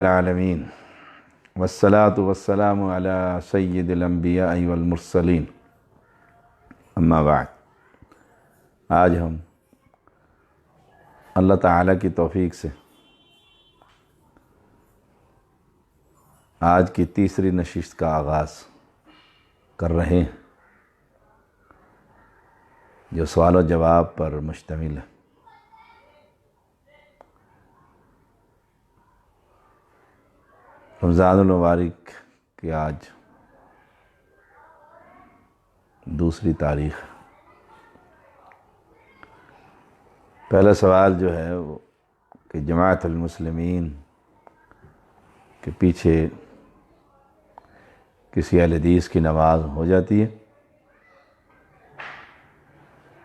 العالمین والصلاة والسلام علی سید الانبیاء والمرسلین اما بعد۔ آج ہم اللہ تعالیٰ کی توفیق سے آج کی تیسری نشست کا آغاز کر رہے ہیں، جو سوال و جواب پر مشتمل ہے۔ رمضان المبارک کی آج دوسری تاریخ۔ پہلا سوال جو ہے وہ کہ جماعت المسلمین کے پیچھے کسی اہل حدیث کی نماز ہو جاتی ہے؟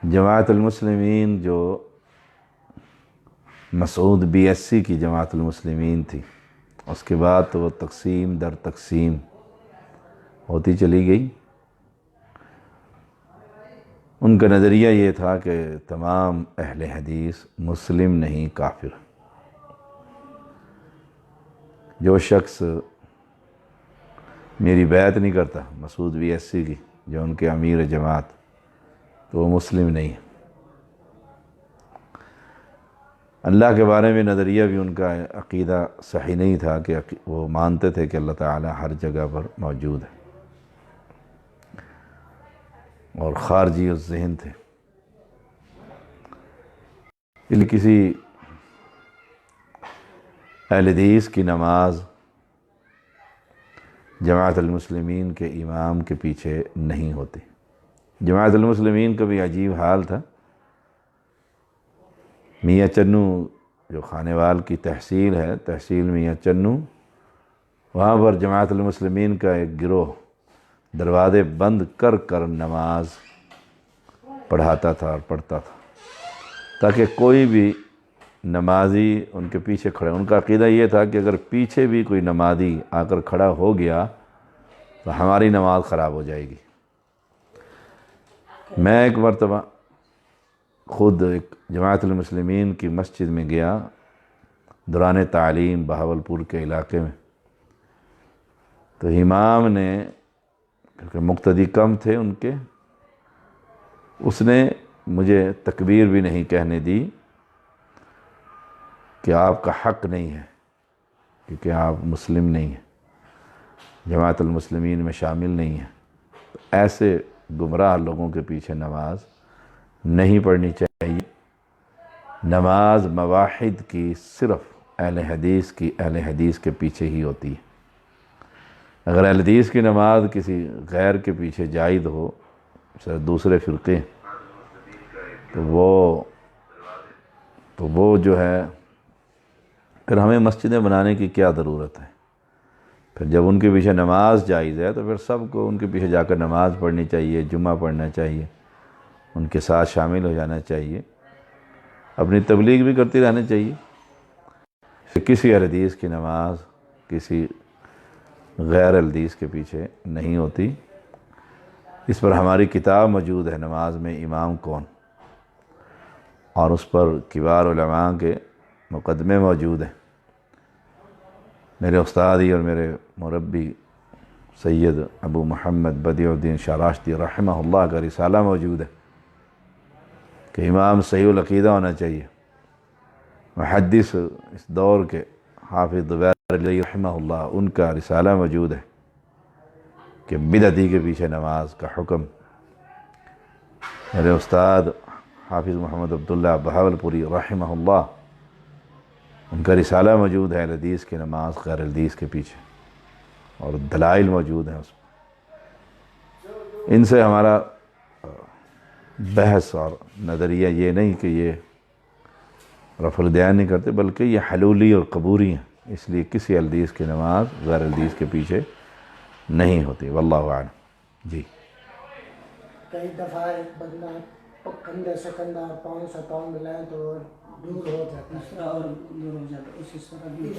جماعت المسلمین جو مسعود BSc کی جماعت المسلمین تھی، اس کے بعد تو وہ تقسیم در تقسیم ہوتی چلی گئی۔ ان کا نظریہ یہ تھا کہ تمام اہل حدیث مسلم نہیں کافر۔ جو شخص میری بیعت نہیں کرتا مسعود BSc کی، جو ان کے امیر جماعت، تو وہ مسلم نہیں ہے۔ اللہ کے بارے میں نظریہ بھی ان کا عقیدہ صحیح نہیں تھا کہ وہ مانتے تھے کہ اللہ تعالیٰ ہر جگہ پر موجود ہے، اور خارجی الذہن تھے۔ کسی اہل حدیث کی نماز جماعت المسلمین کے امام کے پیچھے نہیں ہوتی۔ جماعت المسلمین کا بھی عجیب حال تھا۔ میاں چنو جو خانیوال کی تحصیل ہے، تحصیل میاں چنو، وہاں پر جماعت المسلمین کا ایک گروہ دروازے بند کر کر نماز پڑھاتا تھا اور پڑھتا تھا، تاکہ کوئی بھی نمازی ان کے پیچھے کھڑے۔ ان کا عقیدہ یہ تھا کہ اگر پیچھے بھی کوئی نمازی آ کر کھڑا ہو گیا تو ہماری نماز خراب ہو جائے گی۔ میں ایک مرتبہ خود ایک جماعت المسلمین کی مسجد میں گیا دوران تعلیم بہاولپور کے علاقے میں، تو امام نے، کیونکہ مقتدی کم تھے ان کے، اس نے مجھے تکبیر بھی نہیں کہنے دی کہ آپ کا حق نہیں ہے، کیونکہ آپ مسلم نہیں ہیں، جماعت المسلمین میں شامل نہیں ہیں۔ ایسے گمراہ لوگوں کے پیچھے نماز نہیں پڑھنی چاہیے۔ نماز مواحد کی صرف اہل حدیث کے پیچھے ہی ہوتی ہے۔ اگر اہل حدیث کی نماز کسی غیر کے پیچھے جائز ہو، دوسرے فرقے، تو وہ جو ہے، پھر ہمیں مسجدیں بنانے کی کیا ضرورت ہے؟ پھر جب ان کے پیچھے نماز جائز ہے تو پھر سب کو ان کے پیچھے جا کر نماز پڑھنی چاہیے، جمعہ پڑھنا چاہیے، ان کے ساتھ شامل ہو جانا چاہیے، اپنی تبلیغ بھی کرتی رہنا چاہیے۔ کسی اہل حدیث کی نماز کسی غیر اہل حدیث کے پیچھے نہیں ہوتی۔ اس پر ہماری کتاب موجود ہے، نماز میں امام کون، اور اس پر کبار علماء کے مقدمے موجود ہیں۔ میرے استادی اور میرے مربی سید ابو محمد بدیع الدین شاہ راشدی رحمہ اللہ کا رسالہ موجود ہے کہ امام صحیح العقیدہ ہونا چاہیے۔ محدث اس دور کے حافظ زبیر علیہ رحمہ اللہ، ان کا رسالہ موجود ہے کہ بدعتی کے پیچھے نماز کا حکم۔ میرے استاد حافظ محمد عبداللہ بہاولپوری رحمہ اللہ، ان کا رسالہ موجود ہے، اہل حدیث کی نماز غیر حدیث کے پیچھے، اور دلائل موجود ہیں اس میں۔ ان سے ہمارا بحث اور نظریہ یہ نہیں کہ یہ رفع الدین نہیں کرتے، بلکہ یہ حلولی اور قبوری ہیں، اس لیے کسی اہل حدیث کی نماز غیر حدیث کے پیچھے نہیں ہوتی۔ واللہ اعلم۔ جی، کئی دفعہ ایک بندہ کندھے سے کندھا پاؤں سے پاؤں ملائے تو دور ہو جاتا ہے، اور دور ہو جاتا ہے، اس صورت میں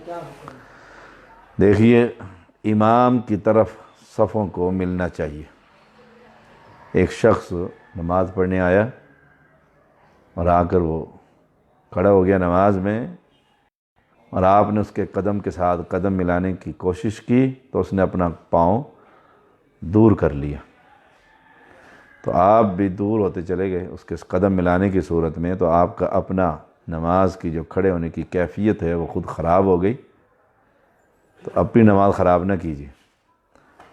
کیا ہوتا ہے؟ دیکھیے، امام کی طرف صفوں کو ملنا چاہیے۔ ایک شخص نماز پڑھنے آیا اور آ کر وہ کھڑا ہو گیا نماز میں، اور آپ نے اس کے قدم کے ساتھ قدم ملانے کی کوشش کی تو اس نے اپنا پاؤں دور کر لیا، تو آپ بھی دور ہوتے چلے گئے اس کے قدم ملانے کی صورت میں، تو آپ کا اپنا نماز کی جو کھڑے ہونے کی کیفیت ہے وہ خود خراب ہو گئی۔ تو اپنی نماز خراب نہ کیجیے۔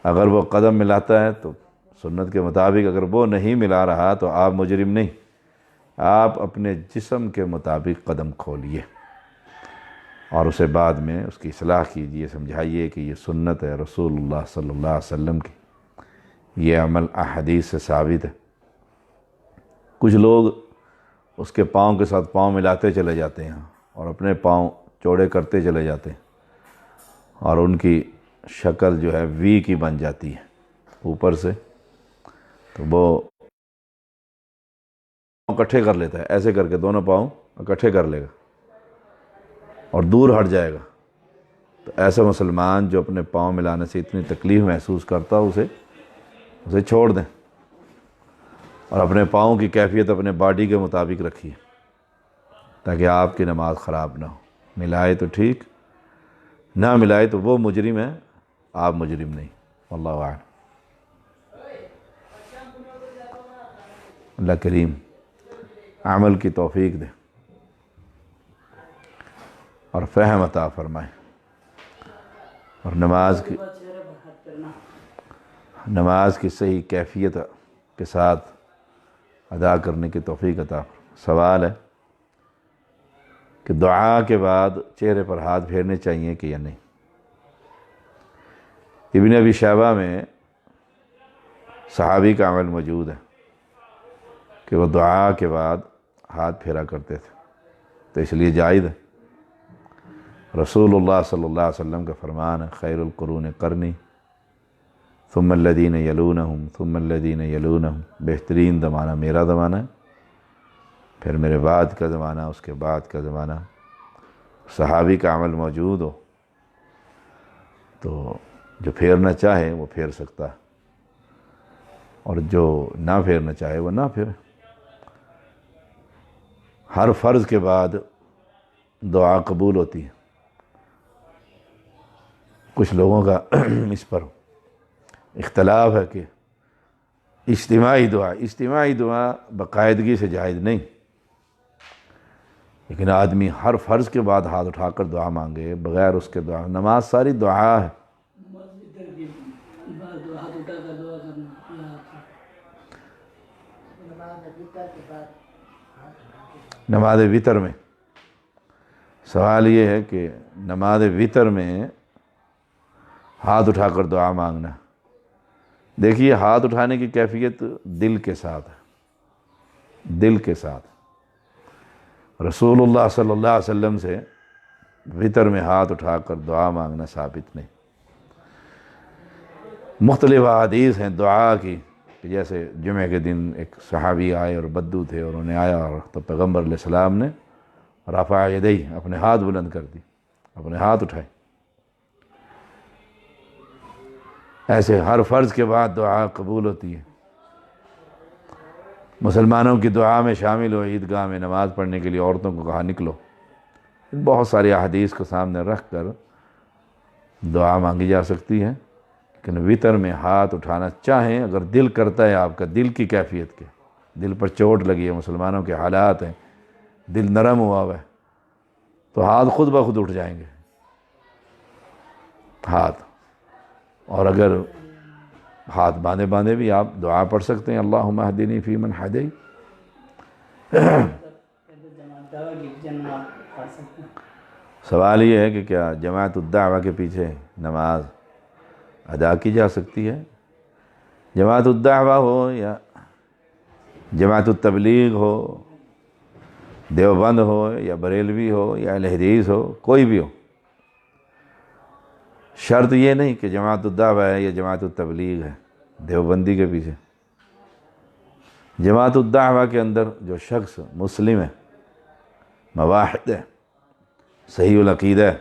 اگر وہ قدم ملاتا ہے تو سنت کے مطابق، اگر وہ نہیں ملا رہا تو آپ مجرم نہیں، آپ اپنے جسم کے مطابق قدم کھولیے اور اسے بعد میں اس کی اصلاح کیجیے، سمجھائیے کہ یہ سنت ہے رسول اللہ صلی اللہ علیہ وسلم کی، یہ عمل احادیث سے ثابت ہے۔ کچھ لوگ اس کے پاؤں کے ساتھ پاؤں ملاتے چلے جاتے ہیں اور اپنے پاؤں چوڑے کرتے چلے جاتے ہیں، اور ان کی شکل جو ہے وی کی بن جاتی ہے اوپر سے، تو وہ اکٹھے کر لیتا ہے، ایسے کر کے دونوں پاؤں اکٹھے کر لے گا اور دور ہٹ جائے گا۔ تو ایسا مسلمان جو اپنے پاؤں ملانے سے اتنی تکلیف محسوس کرتا اسے چھوڑ دیں اور اپنے پاؤں کی کیفیت اپنے باڈی کے مطابق رکھیے تاکہ آپ کی نماز خراب نہ ہو۔ ملائے تو ٹھیک، نہ ملائے تو وہ مجرم ہے، آپ مجرم نہیں۔ واللہ اعلم۔ اللہ کریم عمل کی توفیق دے اور فہم عطا فرمائے، اور نماز کی صحیح کیفیت کے ساتھ ادا کرنے کی توفیق عطا فرمائے۔ سوال ہے کہ دعا کے بعد چہرے پر ہاتھ پھیرنے چاہیے کہ یا نہیں؟ ابن ابی شیبہ میں صحابی کا عمل موجود ہے کہ وہ دعا کے بعد ہاتھ پھیرا کرتے تھے، تو اس لیے جائز ہے۔ رسول اللہ صلی اللہ علیہ وسلم کا فرمان ہے، خیر القرون قرنی ثم الذین یلونہم ثم الذین یلونہم، بہترین زمانہ میرا زمانہ ہے، پھر میرے بعد کا زمانہ، اس کے بعد کا زمانہ۔ صحابی کا عمل موجود ہو تو جو پھیرنا چاہے وہ پھیر سکتا ہے، اور جو نہ پھیرنا چاہے وہ نہ پھیرے۔ ہر فرض کے بعد دعا قبول ہوتی ہے۔ کچھ لوگوں کا اس پر اختلاف ہے کہ اجتماعی دعا باقاعدگی سے جائز نہیں، لیکن آدمی ہر فرض کے بعد ہاتھ اٹھا کر دعا مانگے بغیر اس کے دعا، نماز ساری دعا ہے۔ نماز وتر میں سوال یہ ہے کہ نماز وتر میں ہاتھ اٹھا کر دعا مانگنا، دیکھیے ہاتھ اٹھانے کی کیفیت دل کے ساتھ ہے، دل کے ساتھ۔ رسول اللہ صلی اللہ علیہ وسلم سے وتر میں ہاتھ اٹھا کر دعا مانگنا ثابت نہیں۔ مختلف احادیث ہیں دعا کی، کہ جیسے جمعہ کے دن ایک صحابی آئے اور بدو تھے، اور انہیں آیا اور تو پیغمبر علیہ السلام نے رفع یدیہ، اپنے ہاتھ بلند کر دی، اپنے ہاتھ اٹھائے۔ ایسے ہر فرض کے بعد دعا قبول ہوتی ہے۔ مسلمانوں کی دعا میں شامل ہو، عیدگاہ میں نماز پڑھنے کے لیے عورتوں کو کہا نکلو۔ بہت ساری احادیث کو سامنے رکھ کر دعا مانگی جا سکتی ہے، لیکن وتر میں ہاتھ اٹھانا چاہیں اگر دل کرتا ہے، آپ کا دل کی کیفیت کے، دل پر چوٹ لگی ہے، مسلمانوں کے حالات ہیں، دل نرم ہوا ہے، تو ہاتھ خود بخود اٹھ جائیں گے ہاتھ۔ اور اگر ہاتھ باندھے بھی آپ دعا پڑھ سکتے ہیں، اللہم اہدنی فیمن ہدیت۔ سوال یہ ہے کہ کیا جماعت الدعوہ کے پیچھے نماز ادا کی جا سکتی ہے؟ جماعت الدعوہ ہو یا جماعت التبلیغ ہو، دیوبند ہو یا بریلوی ہو یا اہل حدیث ہو، کوئی بھی ہو، شرط یہ نہیں کہ جماعت الدعوہ ہے یا جماعت التبلیغ ہے دیوبندی کے پیچھے۔ جماعت الدعوہ کے اندر جو شخص مسلم ہے، موحد ہے، صحیح العقیدہ ہے،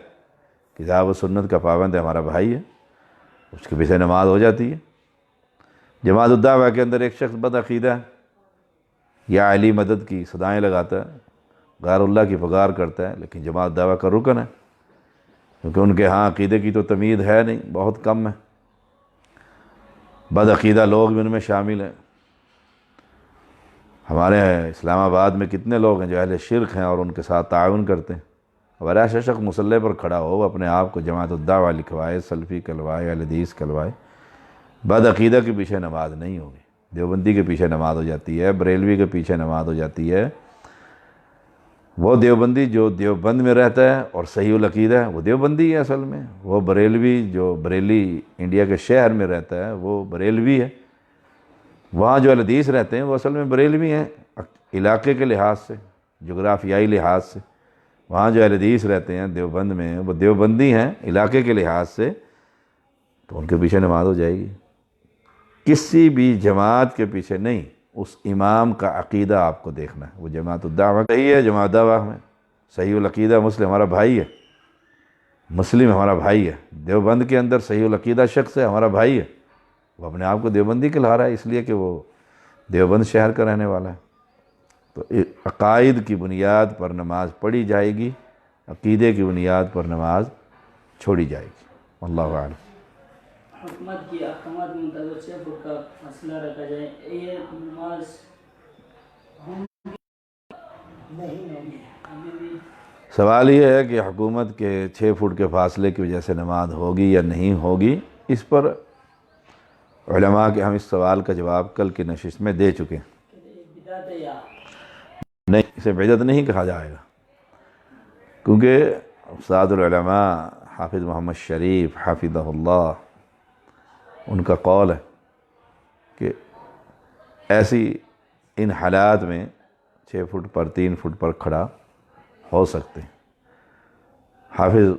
کتاب و سنت کا پابند ہے، ہمارا بھائی ہے، اس کے پیچھے نماز ہو جاتی ہے۔ جماعت الدعوہ کے اندر ایک شخص بد عقیدہ ہے، یا علی مدد کی صدائیں لگاتا ہے، غیر اللہ کی پکار کرتا ہے، لیکن جماعت الدعوہ کا رکن ہے، کیونکہ ان کے ہاں عقیدے کی تو تمید ہے نہیں، بہت کم ہے، بد عقیدہ لوگ بھی ان میں شامل ہیں۔ ہمارے اسلام آباد میں کتنے لوگ ہیں جو اہل شرک ہیں اور ان کے ساتھ تعاون کرتے ہیں۔ اگر ایسا شخص مسلح پر کھڑا ہو، وہ اپنے آپ کو جماعت الدعوہ لکھوائے، سلفی کہلوائے، اہل حدیث کہلوائے، بد عقیدہ کے پیچھے نماز نہیں ہوگی۔ دیوبندی کے پیچھے نماز ہو جاتی ہے، بریلوی کے پیچھے نماز ہو جاتی ہے۔ وہ دیوبندی جو دیوبند میں رہتا ہے اور صحیح العقیدہ ہے وہ دیوبندی ہے اصل میں، وہ بریلوی جو بریلی انڈیا کے شہر میں رہتا ہے وہ بریلوی ہے۔ وہاں جو اہل حدیث رہتے ہیں وہ اصل میں بریلوی ہیں علاقے کے لحاظ سے، جغرافیائی لحاظ سے۔ وہاں جو اہل حدیث رہتے ہیں دیوبند میں وہ دیوبندی ہیں علاقے کے لحاظ سے، تو ان کے پیچھے نماز ہو جائے گی۔ کسی بھی جماعت کے پیچھے نہیں، اس امام کا عقیدہ آپ کو دیکھنا ہے۔ وہ جماعت الدعوہ صحیح ہے، جماعت الدعوہ میں صحیح العقیدہ مسلم ہمارا بھائی ہے، مسلم ہمارا بھائی ہے۔ دیوبند کے اندر صحیح العقیدہ شخص ہے، ہمارا بھائی ہے۔ وہ اپنے آپ کو دیوبندی کہلا رہا ہے اس لیے کہ وہ دیوبند شہر کا رہنے والا ہے۔ تو عقائد کی بنیاد پر نماز پڑھی جائے گی، عقیدے کی بنیاد پر نماز چھوڑی جائے گی۔ اللہ اعلم۔ حکومت کی احکامات کے مطابق 6 فٹ کا فاصلہ رکھا جائے، یہ نماز نہیں ہوگی۔ ابھی بھی سوال یہ ہے کہ حکومت کے 6 فٹ کے فاصلے کی وجہ سے نماز ہوگی یا نہیں ہوگی، اس پر علماء کے ہم اس سوال کا جواب کل کی نشست میں دے چکے ہیں۔ بدعت ہے یا نہیں، اسے بدعت نہیں کہا جائے گا، کیونکہ استاد العلماء حافظ محمد شریف حافظہ اللہ ان کا قول ہے کہ ایسی ان حالات میں 6 فٹ پر 3 فٹ پر کھڑا ہو سکتے ہیں۔ حافظ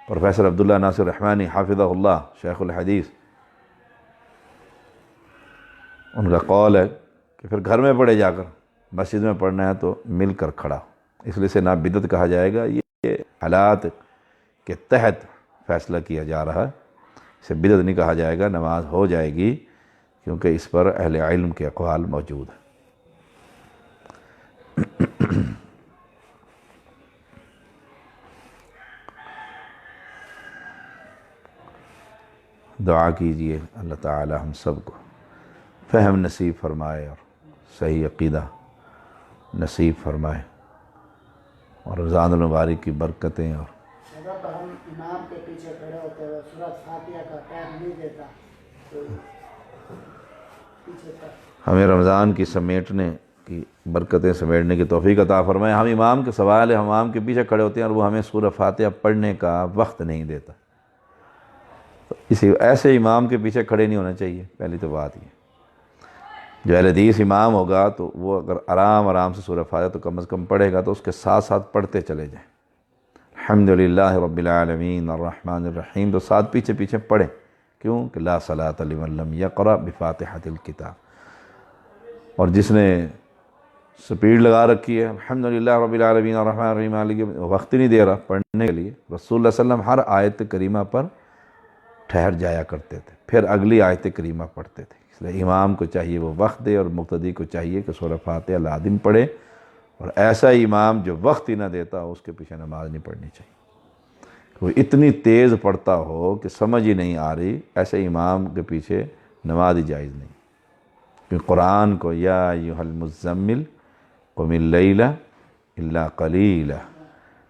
پروفیسر عبداللہ ناصر رحمانی حافظہ اللہ شیخ الحدیث، ان کا قول ہے کہ پھر گھر میں پڑھے جا کر، مسجد میں پڑھنا ہے تو مل کر کھڑا ہو، اس لیے سے نہ بدعت کہا جائے گا۔ یہ حالات کے تحت فیصلہ کیا جا رہا ہے، اسے بدعت نہیں کہا جائے گا، نماز ہو جائے گی، کیونکہ اس پر اہل علم کے اقوال موجود ہیں۔ دعا کیجئے اللہ تعالی ہم سب کو فہم نصیب فرمائے اور صحیح عقیدہ نصیب فرمائے، اور رمضان المبارک کی برکتیں۔ اور جب ہم امام کے پیچھے کھڑے ہوتے ہیں سورۃ فاتحہ کا ٹائم نہیں دیتا تو پیچھے تک ہمیں رمضان کی سمیٹنے کی برکتیں سمیٹنے کی توفیق عطا فرمائے۔ ہم امام کے سوال ہے، ہم امام کے پیچھے کھڑے ہوتے ہیں اور وہ ہمیں سورہ فاتحہ پڑھنے کا وقت نہیں دیتا، تو اسی ایسے امام کے پیچھے کھڑے نہیں ہونا چاہیے۔ پہلی تو بات یہ، جو اہل حدیث امام ہوگا تو وہ اگر آرام سے سورہ فاتحہ تو کم از کم پڑھے گا، تو اس کے ساتھ ساتھ پڑھتے چلے جائیں، الحمدللہ رب العالمین الرحمن الرحیم، تو ساتھ پیچھے پیچھے پڑھیں۔ کیوں کہ لا صلاۃ لمن لم یقرأ بفاتحۃ الکتاب۔ اور جس نے سپیڈ لگا رکھی ہے الحمدللہ رب العالمین الرحمن الرحیم مالک یوم الدین، وقت نہیں دے رہا پڑھنے کے لیے، رسول اللہ صلی اللہ علیہ وسلم ہر آیت کریمہ پر ٹھہر جایا کرتے تھے، پھر اگلی آیت کریمہ پڑھتے تھے۔ اس لیے امام کو چاہیے وہ وقت دے، اور مقتدی کو چاہیے کہ سورہ فاتحہ لازم پڑھے، اور ایسا امام جو وقت ہی نہ دیتا اس کے پیچھے نماز نہیں پڑھنی چاہیے۔ وہ اتنی تیز پڑھتا ہو کہ سمجھ ہی نہیں آ رہی، ایسے امام کے پیچھے نماز ہی جائز نہیں، کیونکہ قرآن کو یا ایھا المزمل قم اللیل الا قلیلا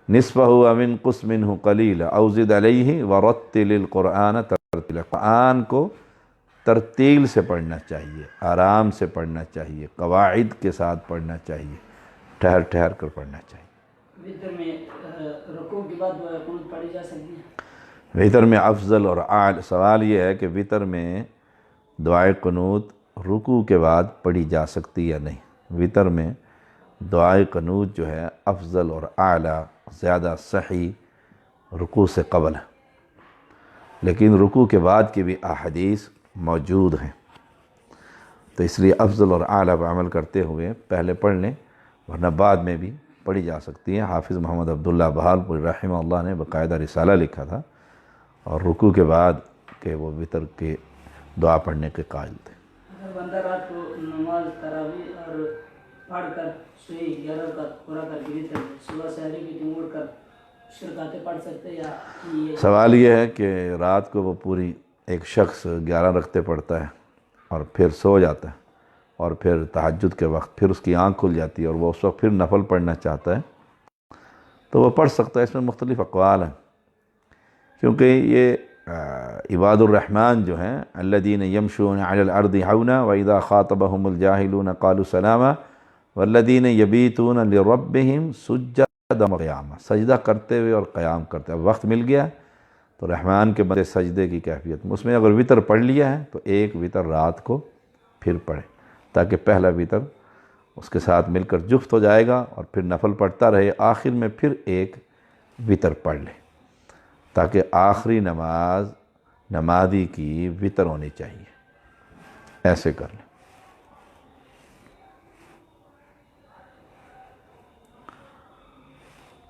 نصفہ او انقص منہ قلیلا او زد علیہ ورتل القرآن ترتیلا۔ قرآن کو ترتیل سے پڑھنا چاہیے، آرام سے پڑھنا چاہیے، قواعد کے ساتھ پڑھنا چاہیے، ٹھہر ٹھہر کر پڑھنا چاہیے۔ وتر میں رکوع کے بعد قنوت پڑھی جا سکتی ہے؟ وتر میں افضل اور اعلی، سوال یہ ہے کہ وتر میں دعائے قنوت رکوع کے بعد پڑھی جا سکتی یا نہیں۔ وتر میں دعائے قنوت جو ہے افضل اور اعلیٰ، زیادہ صحیح رکوع سے قبل ہے، لیکن رکوع کے بعد کی بھی احادیث موجود ہیں، تو اس لیے افضل اور اعلیٰ پر عمل کرتے ہوئے پہلے پڑھ لیں، ورنہ بعد میں بھی پڑھی جا سکتی ہیں۔ حافظ محمد عبداللہ بہالپوری رحمہ اللہ نے باقاعدہ رسالہ لکھا تھا، اور رکوع کے بعد کہ وہ وتر کے دعا پڑھنے کے قائل تھے۔ اگر بندہ رات کو نماز تراویح اور پڑھ کر سوئی 11 کا پورا کر کے وتر صبح سحری کی ٹیم اٹھ کر رکعتیں پڑھ سکتے یا یہ سوال یہ ہے کہ رات کو وہ پوری ایک شخص 11 رکعتیں پڑھتا ہے اور پھر سو جاتا ہے اور پھر تہجد کے وقت پھر اس کی آنکھ کھل جاتی ہے اور وہ اس وقت پھر نفل پڑھنا چاہتا ہے تو وہ پڑھ سکتا ہے. اس میں مختلف اقوال ہیں کیونکہ یہ عباد الرحمن جو ہیں الذین یمشون علی الارض ہونا واذا خاطبهم الجاہلون قالوا سلاما والذین یبیتون لربهم سجدا وقیاما، سجدہ کرتے ہوئے اور قیام کرتے ہوئے. اب وقت مل گیا تو رحمان کے بندے سجدے کی کیفیت میں، اس میں اگر وطر پڑھ لیا ہے تو ایک وطر رات کو پھر پڑھے تاکہ پہلا وطر اس کے ساتھ مل کر جفت ہو جائے گا اور پھر نفل پڑھتا رہے، آخر میں پھر ایک وطر پڑھ لے تاکہ آخری نماز نمازی کی وطر ہونی چاہیے. ایسے کر لیں.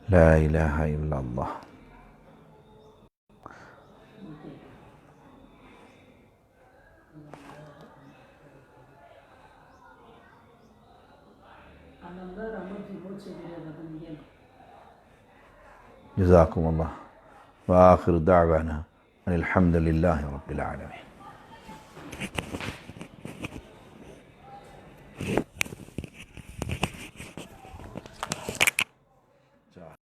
لا الہ الا اللہ. جزاکم اللہ. وآخر دعوانا ان الحمد للہ رب العالمین.